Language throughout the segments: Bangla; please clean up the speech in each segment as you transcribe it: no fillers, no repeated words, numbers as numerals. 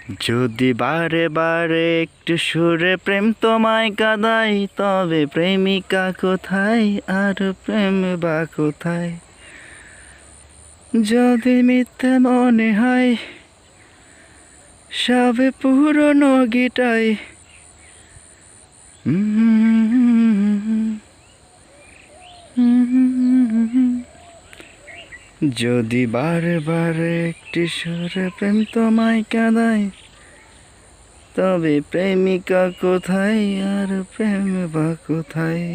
যদি বারে বারে একটু সুরে প্রেম তোমায় কাঁদাই, তবে প্রেমিকা কোথায় আর প্রেম বা কোথায়? যদি মিথ্যে মনে হয় সবে পুরনো গিটাই, যদি বারে বারে একটি সুরে প্রেম তোমায় কাঁদাই, তবে প্রেমিকা কোথায় আর প্রেম বা কোথায়?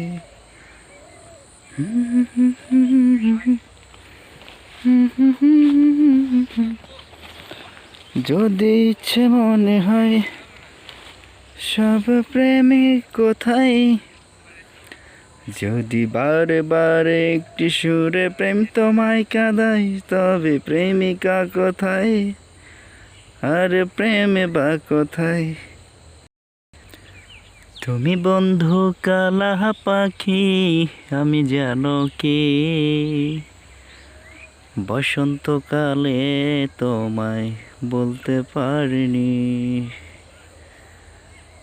যদি ইচ্ছে মনে হয় সব প্রেমিক কোথায়, যদি বারে বারে একটি সুরে প্রেম তোমায় কাঁদাই, তবে প্রেমিকা কোথায় আর প্রেম বা কোথায়? তুমি বন্ধু কালা পাখি, আমি জানো কি বসন্তকালে তোমায় বলতে পারিনি।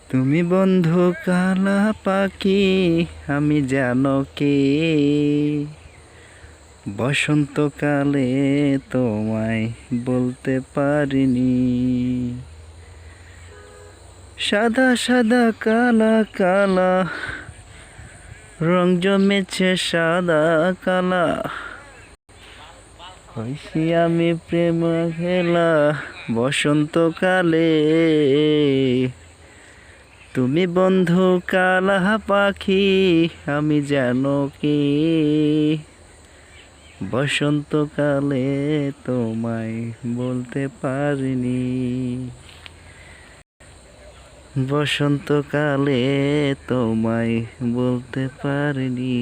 তুমি বন্ধু কালা পাখি, আমি জানো কি বসন্তকালে তোমায় বলতে পারিনি। সাদা সাদা কালা কালা রং জমেছে সাদা কালা, হইছি আমি প্রেম খেলা বসন্তকালে। তুমি বন্ধু কালা পাখি, আমি জানো কি বসন্তকালে তোমায় বলতে পারিনি। বসন্তকালে তোমায় বলতে পারিনি।